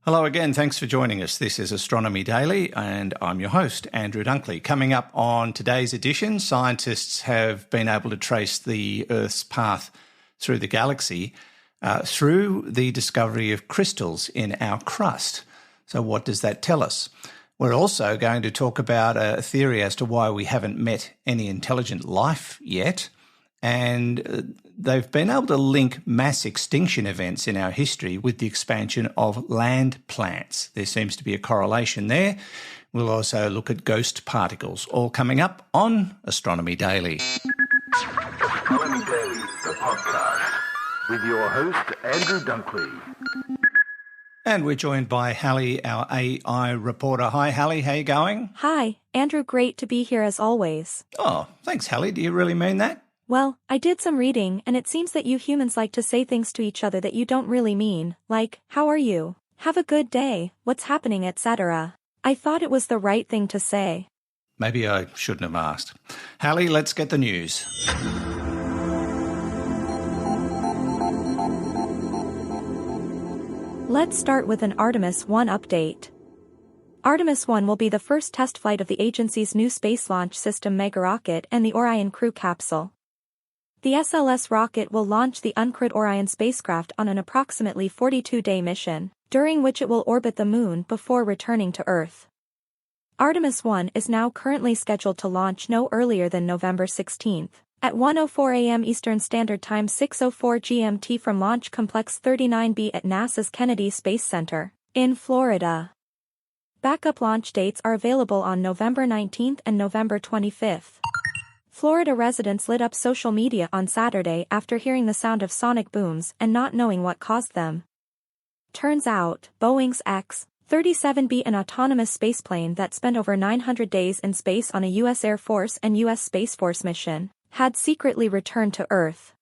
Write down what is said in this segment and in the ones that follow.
Hello again, thanks for joining us. This is Astronomy Daily and I'm your host, Andrew Dunkley. Coming up on today's edition, scientists have been able to trace the Earth's path through the galaxy through the discovery of crystals in our crust. So what does that tell us? We're also going to talk about a theory as to why we haven't met any intelligent life yet. And they've been able to link mass extinction events in our history with the expansion of land plants. There seems to be a correlation there. We'll also look at ghost particles, all coming up on Astronomy Daily. Astronomy Daily, the podcast, with your host, Andrew Dunkley. And we're joined by Hallie, our AI reporter. Hi, Hallie, how you going? Hi, Andrew, great to be here as always. Oh, thanks, Hallie. Do you really mean that? Well, I did some reading and it seems that you humans like to say things to each other that you don't really mean, like, how are you? Have a good day, what's happening, etc. I thought it was the right thing to say. Maybe I shouldn't have asked. Hallie, let's get the news. Let's start with an Artemis 1 update. Artemis 1 will be the first test flight of the agency's new Space Launch System mega rocket and the Orion crew capsule. The SLS rocket will launch the uncrewed Orion spacecraft on an approximately 42-day mission, during which it will orbit the Moon before returning to Earth. Artemis 1 is now currently scheduled to launch no earlier than November 16th, at 1:04 a.m. Eastern Standard Time 6:04 GMT from Launch Complex 39B at NASA's Kennedy Space Center, in Florida. Backup launch dates are available on November 19th and November 25th. Florida residents lit up social media on Saturday after hearing the sound of sonic booms and not knowing what caused them. Turns out, Boeing's X-37B, an autonomous spaceplane that spent over 900 days in space on a U.S. Air Force and U.S. Space Force mission, had secretly returned to Earth.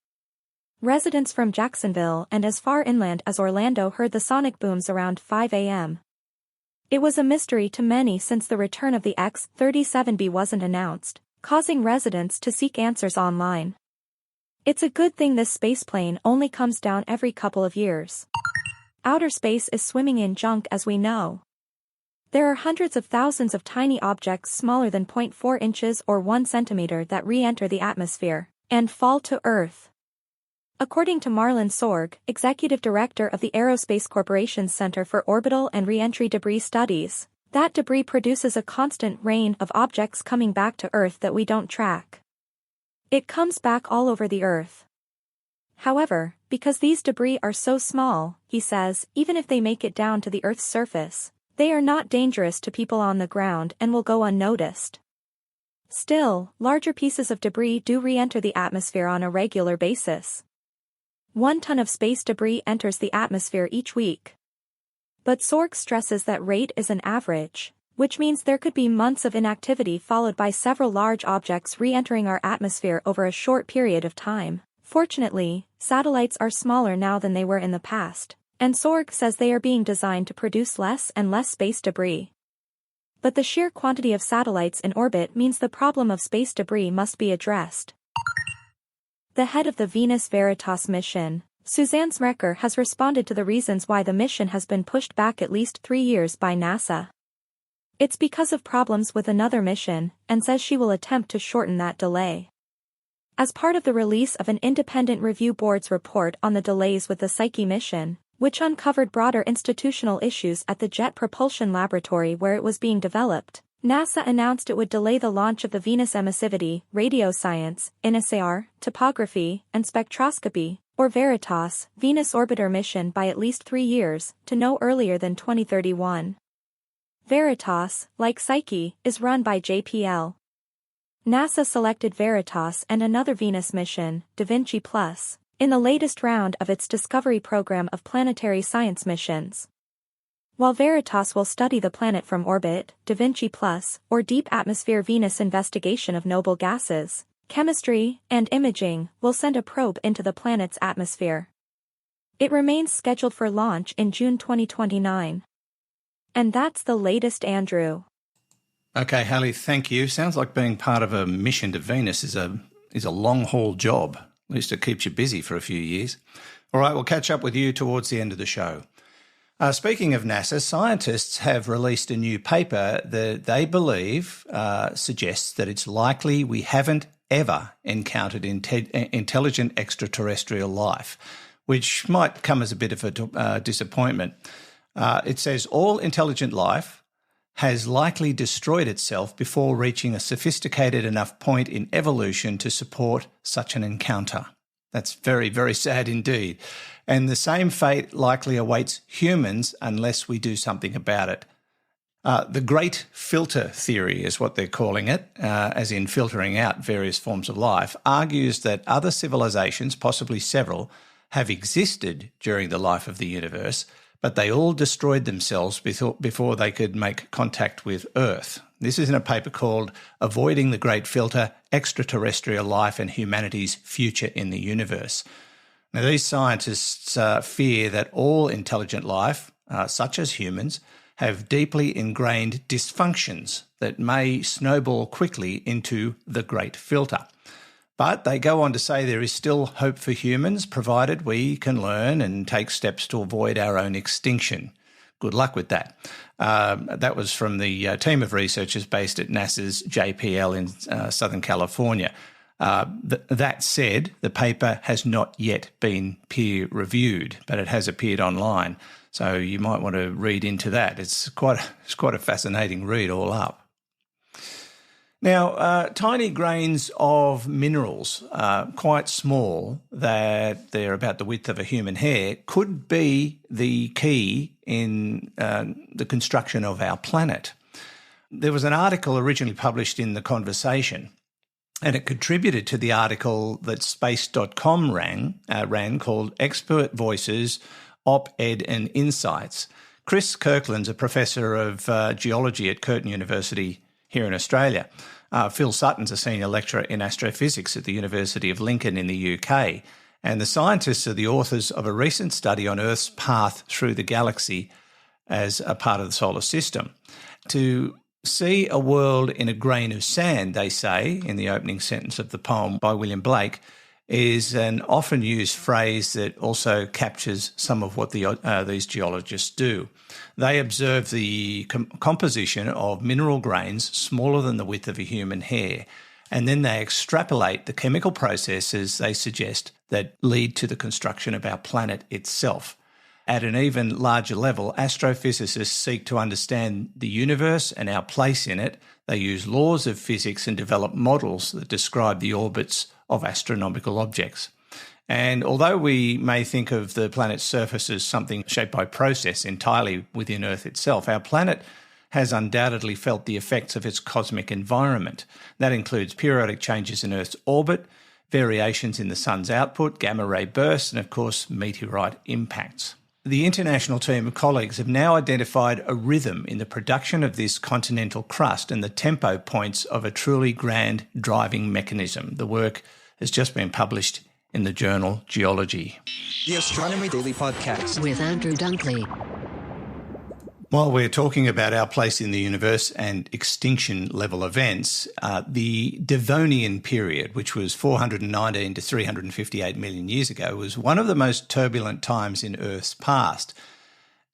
Residents from Jacksonville and as far inland as Orlando heard the sonic booms around 5 a.m. It was a mystery to many since the return of the X-37B wasn't announced, causing residents to seek answers online. It's a good thing this spaceplane only comes down every couple of years. Outer space is swimming in junk, as we know. There are hundreds of thousands of tiny objects smaller than 0.4 inches or 1 centimeter that re-enter the atmosphere and fall to Earth. According to Marlon Sorg, executive director of the Aerospace Corporation's Center for Orbital and Reentry Debris Studies, that debris produces a constant rain of objects coming back to Earth that we don't track. It comes back all over the Earth. However, because these debris are so small, he says, even if they make it down to the Earth's surface, they are not dangerous to people on the ground and will go unnoticed. Still, larger pieces of debris do re-enter the atmosphere on a regular basis. 1 ton of space debris enters the atmosphere each week. But Sorg stresses that rate is an average, which means there could be months of inactivity followed by several large objects re-entering our atmosphere over a short period of time. Fortunately, satellites are smaller now than they were in the past, and Sorg says they are being designed to produce less and less space debris. But the sheer quantity of satellites in orbit means the problem of space debris must be addressed. The head of the Venus Veritas mission, Suzanne Smrecker, has responded to the reasons why the mission has been pushed back at least 3 years by NASA. It's because of problems with another mission, and says she will attempt to shorten that delay. As part of the release of an independent review board's report on the delays with the Psyche mission, which uncovered broader institutional issues at the Jet Propulsion Laboratory where it was being developed, NASA announced it would delay the launch of the Venus Emissivity, Radioscience, INSAR, Topography, and Spectroscopy, or Veritas, Venus Orbiter mission by at least 3 years, to no earlier than 2031. Veritas, like Psyche, is run by JPL. NASA selected Veritas and another Venus mission, Da Vinci Plus, in the latest round of its Discovery program of planetary science missions. While Veritas will study the planet from orbit, Da Vinci Plus, or Deep Atmosphere Venus Investigation of Noble Gases, Chemistry, and Imaging, will send a probe into the planet's atmosphere. It remains scheduled for launch in June 2029. And that's the latest, Andrew. Okay, Hallie, thank you. Sounds like being part of a mission to Venus is a long-haul job. At least it keeps you busy for a few years. All right, we'll catch up with you towards the end of the show. Speaking of NASA, scientists have released a new paper that they believe suggests that it's likely we haven't ever encountered intelligent extraterrestrial life, which might come as a bit of a disappointment. It says all intelligent life has likely destroyed itself before reaching a sophisticated enough point in evolution to support such an encounter. That's very, very sad indeed. And the same fate likely awaits humans unless we do something about it. The great filter theory is what they're calling it, as in filtering out various forms of life, argues that other civilizations, possibly several, have existed during the life of the universe, but they all destroyed themselves before they could make contact with Earth. This is in a paper called Avoiding the Great Filter, Extraterrestrial Life and Humanity's Future in the Universe. Now, these scientists fear that all intelligent life, such as humans, have deeply ingrained dysfunctions that may snowball quickly into the Great Filter. But they go on to say there is still hope for humans, provided we can learn and take steps to avoid our own extinction. Good luck with that. That was from the team of researchers based at NASA's JPL in Southern California. That said, the paper has not yet been peer-reviewed, but it has appeared online. So you might want to read into that. It's quite a fascinating read all up. Now, tiny grains of minerals, quite small, that they're about the width of a human hair, could be the key in the construction of our planet. There was an article originally published in The Conversation, and it contributed to the article that space.com ran called Expert Voices, Op-Ed and Insights. Chris Kirkland's a professor of geology at Curtin University here in Australia. Phil Sutton's a senior lecturer in astrophysics at the University of Lincoln in the UK. And the scientists are the authors of a recent study on Earth's path through the galaxy as a part of the solar system. To see a world in a grain of sand, they say, in the opening sentence of the poem by William Blake, is an often used phrase that also captures some of what these geologists do. They observe the composition of mineral grains smaller than the width of a human hair, and then they extrapolate the chemical processes they suggest that lead to the construction of our planet itself. At an even larger level, astrophysicists seek to understand the universe and our place in it. They use laws of physics and develop models that describe the orbits of astronomical objects. And although we may think of the planet's surface as something shaped by process entirely within Earth itself, our planet has undoubtedly felt the effects of its cosmic environment. That includes periodic changes in Earth's orbit, variations in the sun's output, gamma-ray bursts, and of course, meteorite impacts. The international team of colleagues have now identified a rhythm in the production of this continental crust and the tempo points of a truly grand driving mechanism. The work has just been published in the journal Geology. The Astronomy Daily Podcast with Andrew Dunkley. While we're talking about our place in the universe and extinction-level events, the Devonian period, which was 419 to 358 million years ago, was one of the most turbulent times in Earth's past,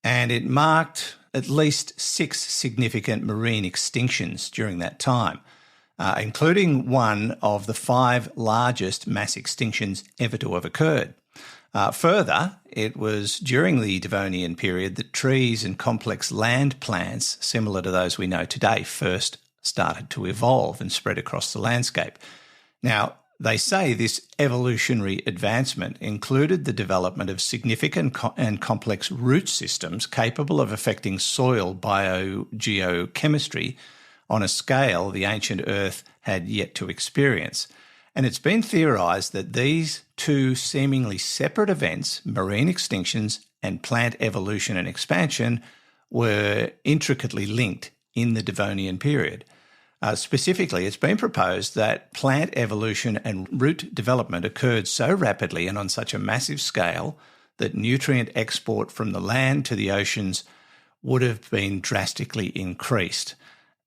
and it marked at least 6 significant marine extinctions during that time, including one of the 5 largest mass extinctions ever to have occurred. Further, it was during the Devonian period that trees and complex land plants, similar to those we know today, first started to evolve and spread across the landscape. Now, they say this evolutionary advancement included the development of significant and complex root systems capable of affecting soil biogeochemistry on a scale the ancient Earth had yet to experience. And it's been theorised that these 2 seemingly separate events, marine extinctions and plant evolution and expansion, were intricately linked in the Devonian period. Specifically, it's been proposed that plant evolution and root development occurred so rapidly and on such a massive scale that nutrient export from the land to the oceans would have been drastically increased.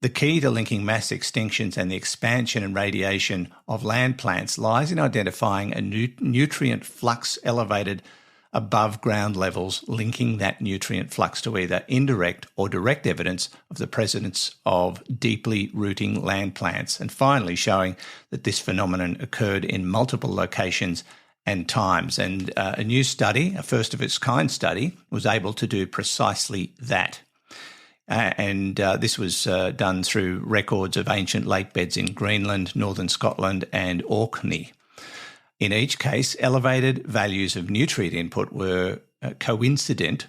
The key to linking mass extinctions and the expansion and radiation of land plants lies in identifying a nutrient flux elevated above ground levels linking that nutrient flux to either indirect or direct evidence of the presence of deeply rooting land plants, and finally showing that this phenomenon occurred in multiple locations and times. And a new study, a first of its kind study, was able to do precisely that. This was done through records of ancient lake beds in Greenland, northern Scotland and Orkney. In each case, elevated values of nutrient input were coincident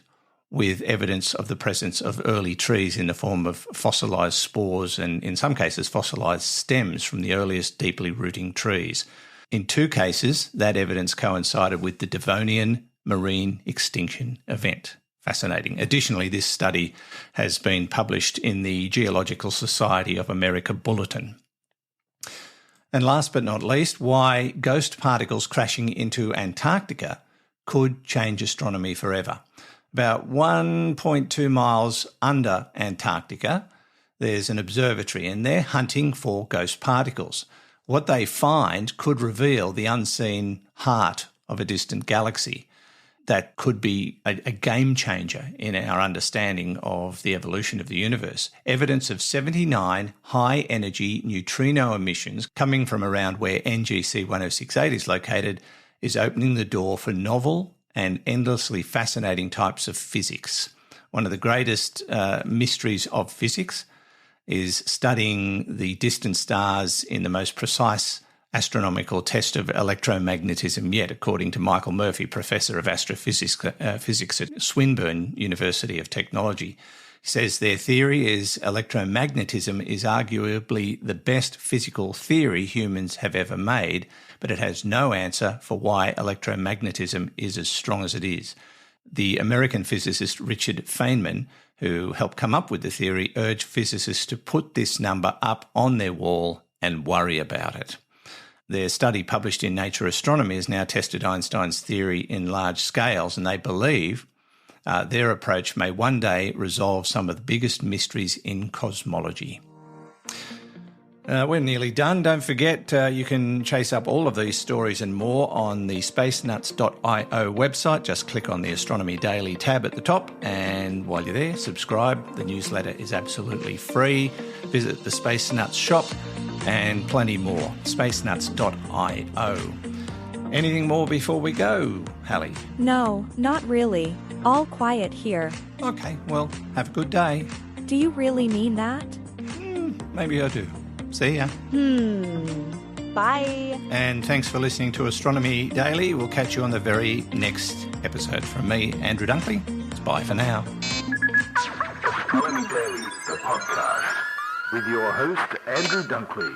with evidence of the presence of early trees in the form of fossilised spores and, in some cases, fossilised stems from the earliest deeply rooting trees. In 2 cases, that evidence coincided with the Devonian marine extinction event. Fascinating. Additionally, this study has been published in the Geological Society of America Bulletin. And last but not least, why ghost particles crashing into Antarctica could change astronomy forever. About 1.2 miles under Antarctica, there's an observatory and they're hunting for ghost particles. What they find could reveal the unseen heart of a distant galaxy. That could be a game changer in our understanding of the evolution of the universe. Evidence of 79 high-energy neutrino emissions coming from around where NGC 1068 is located is opening the door for novel and endlessly fascinating types of physics. One of the greatest mysteries of physics is studying the distant stars in the most precise astronomical test of electromagnetism yet, according to Michael Murphy, Professor of Astrophysics at Swinburne University of Technology. He says their theory is electromagnetism is arguably the best physical theory humans have ever made, but it has no answer for why electromagnetism is as strong as it is. The American physicist Richard Feynman, who helped come up with the theory, urged physicists to put this number up on their wall and worry about it. Their study published in Nature Astronomy has now tested Einstein's theory in large scales, and they believe their approach may one day resolve some of the biggest mysteries in cosmology. We're nearly done. Don't forget, you can chase up all of these stories and more on the spacenuts.io website. Just click on the Astronomy Daily tab at the top, and while you're there, subscribe. The newsletter is absolutely free. Visit the Space Nuts shop and plenty more. spacenuts.io. Anything more before we go, Hallie? No, not really. All quiet here. Okay, well, have a good day. Do you really mean that? Maybe I do. See ya. Bye. And thanks for listening to Astronomy Daily. We'll catch you on the very next episode. From me, Andrew Dunkley. It's bye for now. Astronomy Daily, the podcast, with your host, Andrew Dunkley.